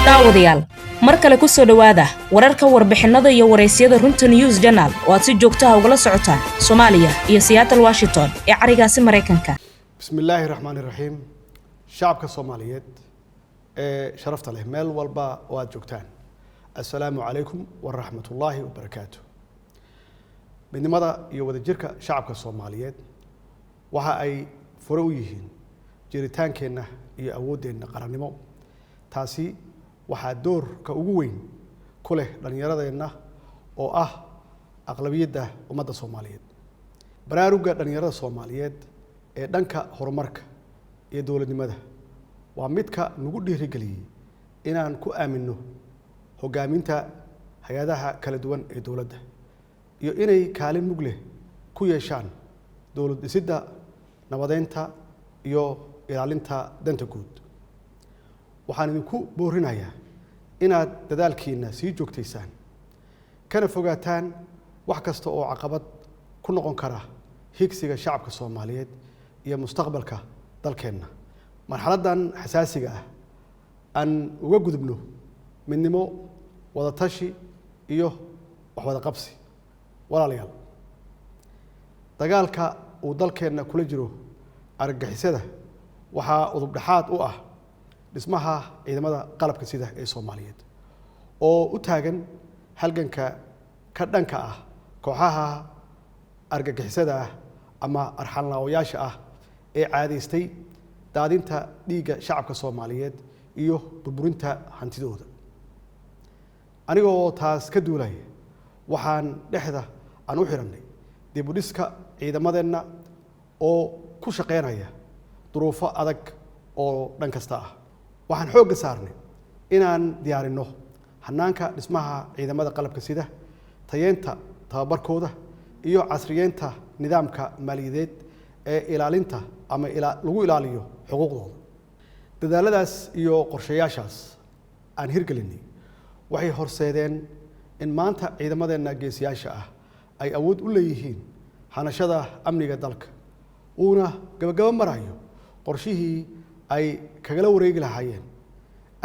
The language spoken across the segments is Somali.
daawadayaal mar kale ku soo dhawaada wararka warbixinada iyo wareysyada runta news journal oo aad si joogto ah ugala socotaan Soomaaliya iyo Seattle Washington ee carigaasi Mareykanka. Bismillahir Rahmanir Rahim. Shacabka Soomaaliyeed ee sharafta leh meel walba oo aad joogtaan. Assalaamu alaykum wa rahmatullahi wa barakaatuh. midnimada iyo wadajirka shacabka Soomaaliyeed waxa ay fure u yihiin jiritaankeenna iyo awoodeenna qarannimo. taasi waxaa doorka ugu weyn ku leh dhalinyaradeenna oo ah aqlabiyadda ummadda Soomaaliyeed. baraaruga dhalinyarada Soomaaliyeed ee dhanka horumarka iyo dawladnimada waa midka nagu dhiirigeliyay inaan ku aamino hogaaminta hay'adaha kala duwan ee dawladda iyo inay kaalin mug leh ku yeeshaan dawlad dhisidda, nabadeynta iyo ilaalinta danta guud. waxaan idinku boorinayaa inaad dadaalkiina sii joogtaysaan kana fogaataan wax kasta oo caqabad ku noqon kara higsiga shacabka Soomaaliyeed iyo mustaqbalka dalkeenna. marxaladan xasaasiga ah aan uga gudubno midnimo, wada tashi iyo wax wada qabsi. walaalayaal, dagaalka uu dalkeenna kula jiro argagixisada waxaa udub dhaxaad u ah dhismaha ciidamada qalabka sida ee Soomaaliyeed oo u taagan halganka ka dhanka ah kooxaha argagixisada ama arxan-laawayaasha ah ee caadaystay daadinta dhiigga shacabka Soomaaliyeed iyo burburinta hantidooda. anigoo taas ka duulay waxaan dhexda aan u xiranay dib u dhiska ciidamadeenna oo ku shaqeynaya duruufo adag oo dhan kasta ah. waxaan xoogga saarnay inaan diyaarino hanaanka dhismaha ciidamada qalabka sida, tayeenta tababarkooda iyo casriyeenta nidaamka maaliyadeed ee ilaalinta ama lagu ilaaliyo xuquuqdooda. dadaaladaas iyo qorshayaashaas aan hirgelinay waxay horseedeen in maanta ciidamadeenna geesiyaasha ah ay awood u leeyihiin hanashada amniga dalka, uuna gabagaba marayo qorshihii ay kagala wareegi lahaayeen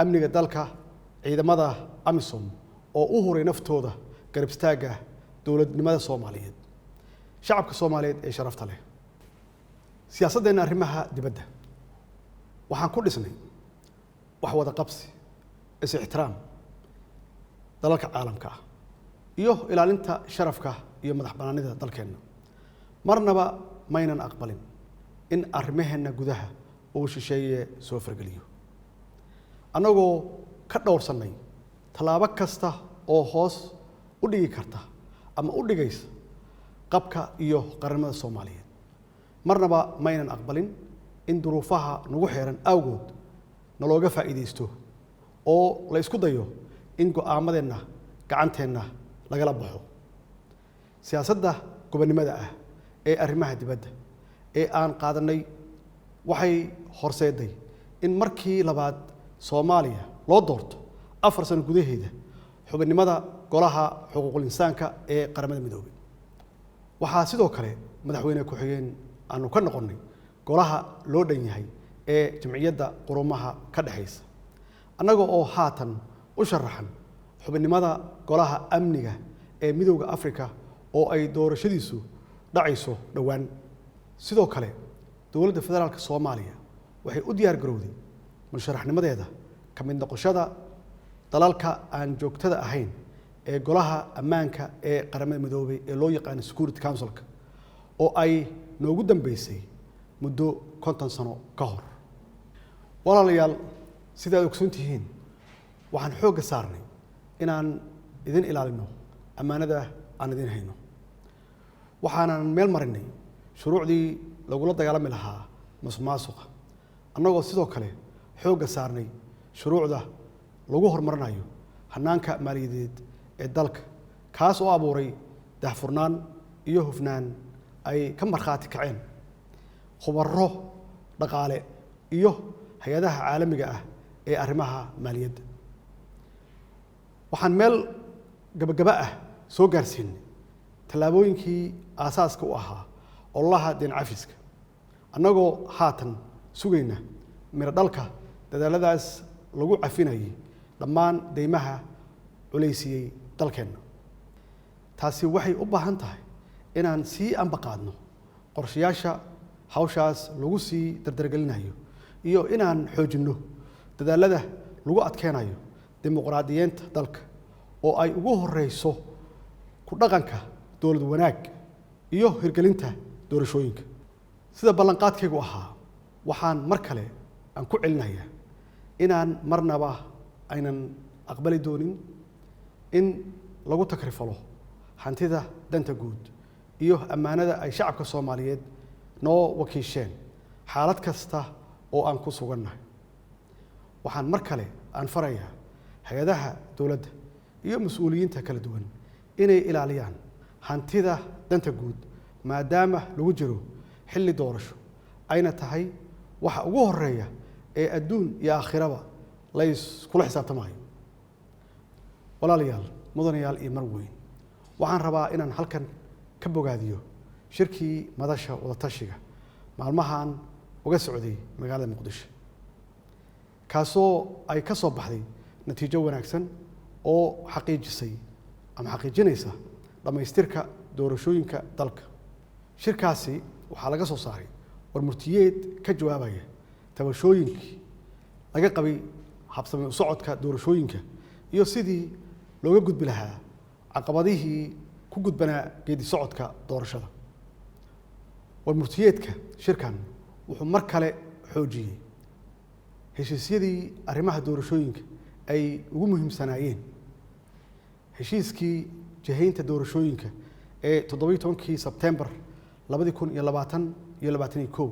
amniga dalka ciidamada AMISOM oo u huray naftooda garab istaagga dawladnimada Soomaaliyeed. shacabka Soomaaliyeed ee sharafta leh, siyaasaddeena arrimaha dibadda waxaan ku dhisnay wax wada qabsi, is-ixtiraam dalalka caalamka ah iyo ilaalinta sharafka iyo madax-bannaanida dalkeenna. marnaba maynan aqbalin in arrimaheena gudaha uu shisheeye soo fargeliyo, annagoo ka dhowrsanay tallaabo kasta oo hoos u dhigi karta ama u dhigaysa qabka iyo qarannimada Soomaaliyeed. marnaba maynan aqbalin in duruufaha nagu xeeran awgood nalooga faa'iidaysto oo la isku dayo in go'aamadeenna gacanteenna lagala baxo. siyaasadda gobonnimada ah ee arrimaha dibadda ee aan qaadanay waxay horseeday in markii labaad Soomaaliya loo doorto 4 sano gudaheeda xubinnimada golaha xuquuqul insaanka ee qaramada midoobay. waxaa sidoo kale madaxweyne ku-xigeen aanu ka noqonnay golaha loo dhan yahay ee jamciyadda qurumaha ka dhaxaysa, annaga oo haatan u sharaxan xubinnimada golaha amniga ee midowda Afrika oo ay doorashadiisu dhacayso dhowaan. sidoo kale dowladda federaalka Soomaaliya waxay u diyaar garowday musharaxnimadeeda ka mid noqoshada dalalka aan joogtada ahayn ee golaha ammaanka ee qaramada midoobay ee loo yaqaan Security Council-ka oo ay noogu dambeysay muddo 50 sano ka hor. walaalayaal, sidaad ogsoon tihiin waxaan xoogga saarnay inaan idin ilaalino ammaanada aan idin hayno. waxaanan meel marinay shuruucdii lagula dagaalami lahaa musuqmaasuqa, annagoo sidoo kale xoogga saarnay shuruucda lagu horumarinayo hanaanka maaliyadeed ee dalka, kaas oo abuuray daahfurnaan iyo hufnaan ay ka markhaati kaceen khubaro dhaqaale iyo hay'adaha caalamiga ah ee arrimaha maaliyadda. waxaan meel gabagaba ah soo gaarsiinay tallaabooyinkii aasaaska u ahaa ololaha deen cafiska, annagoo haatan sugayna miro dhalka dadaaladaas lagu cafinayay dhammaan deymaha culaysiyey dalkeenna. taasi waxay u baahan tahay inaan sii ambaqaadno qorshayaasha hawshaas lagu sii dardargelinayo iyo inaan xoojinno dadaalada lagu adkeenayo dimuqraadiyeynta dalka oo ay ugu horeyso ku dhaqanka dowlad wanaag iyo hirgelinta doorashooyinka. sida ballanqaadkaygu ahaa waxaan mar kale aan ku celinayaa inaan marnaba aynan aqbali doonin in lagu takrifalo hantida danta guud iyo ammaanada ay shacabka Soomaaliyeed noo wakiisheen xaalad kasta oo aan ku sugannahay. waxaan mar kale aan farayaa hay'adaha dowladda iyo mas'uuliyiinta kala duwan inay ilaaliyaan hantida danta guud maadaama lagu jiro xilli doorasho ayna tahay waxa ugu horeeya ee adduun iyo aakhiraba la iskula xisaabtamayo. walaalayaal, mudanayaal iyo marweyn, waxaan rabaa inaan halkan ka bogaadiyo shirkii madasha wadatashiga maalmahan uga socday magaalada Muqdisho, kaasoo ay ka soo baxday natiijo wanaagsan oo xaqiijinaysa dhamaystirka doorashooyinka dalka. shirkaasi waxaa laga soo saaray warmurtiyeed ka jawaabaya tabashooyinkii laga qabay habsami u socodka doorashooyinka iyo sidii looga gudbi lahaa caqabadihii ku gudbanaa geedi socodka doorashada. warmurtiyeedka shirkan wuxuu mar kale xoojiyey heshiisyadii arrimaha doorashooyinka ay ugu muhiimsanaayeen heshiiskii jihaynta doorashooyinka ee 17 Sebtembar 2021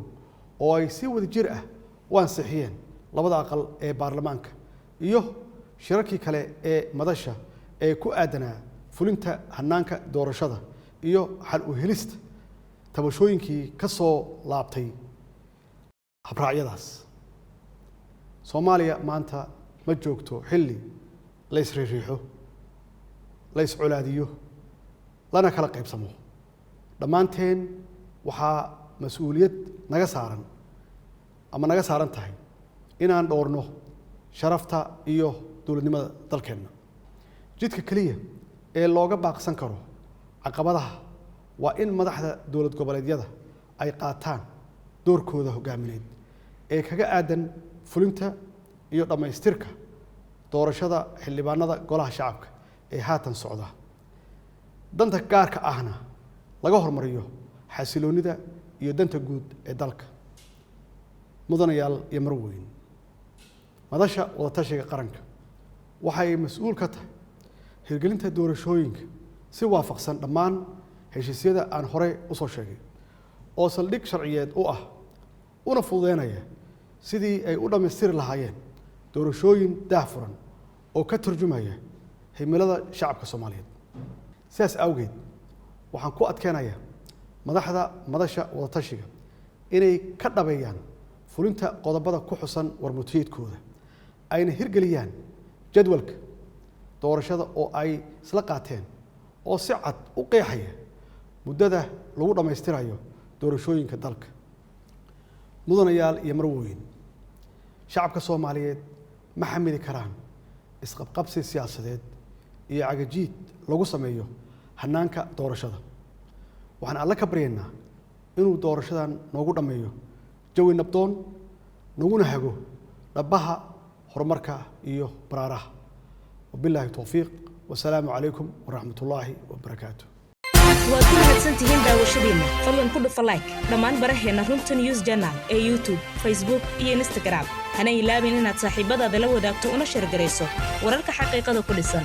oo ay si wada jir ah u ansixiyeen labada aqal ee baarlamaanka iyo shirarkii kale ee madasha ee ku aadanaa fulinta hanaanka doorashada iyo xal u helista tabashooyinkii ka soo laabtay habraacyadaas. Soomaaliya maanta ma joogto xilli la isriixo, la iscolaadiyo, lana kala qaybsamo. dhammaanteen waxaa mas'uuliyad naga saaran tahay inaan dhowrno sharafta iyo dowladnimada dalkeenna. jidka kaliya ee looga baaqsan karo caqabadaha waa in madaxda dowlad goboleedyada ay qaataan doorkooda hogaamineed ee kaga aadan fulinta iyo dhamaystirka doorashada xildhibaanada golaha shacabka ee haatan socda. danta gaarka ahna laga hormariyo xasiloonida iyo danta guud ee dalka. mudanayaal iyo marweyn, madasha wadatashiga qaranka waxay mas'uul ka tahay hirgelinta doorashooyinka si waafaqsan dhammaan heshiisyada aan hore u soo sheegay oo saldhig sharciyeed u ah una fududeynaya sidii ay u dhamaystiri lahaayeen doorashooyin daahfuran oo ka turjumaya himilada shacabka Soomaaliyeed. sidaas awgeed waxaan ku adkeenayaa madaxda madasha wadatashiga inay ka dhabeeyaan fulinta qodobada ku xusan warmurtiyeedkooda ayna hirgeliyaan jadwalka doorashada oo ay isla qaateen oo si cad u qeexaya muddada lagu dhamaystirayo doorashooyinka dalka. mudanayaal iyo marweyn, shacabka Soomaaliyeed ma xamili karaan isqabqabsi siyaasadeed iyo cagajiid lagu sameeyo hanaanka doorashada. waxaan alla ka baryaynaa inuu doorashadan noogu dhameeyo jawi nabdoon, naguna hago dhabaha horumarka iyo baraaraha. wabilaahi tawfiiq, wasalaamu calaykum waraxmatullaahi wabarakaatuh. waad ku mahadsantihiin daawashadiina. fadlan ku dhufa like dhammaan baraheena Runta News Channel ee YouTube, Facebook iyo Instagram. hana ilaabin inaad saaxiibadaada la wadaagto una share garayso wararka xaqiiqada ku dhisan.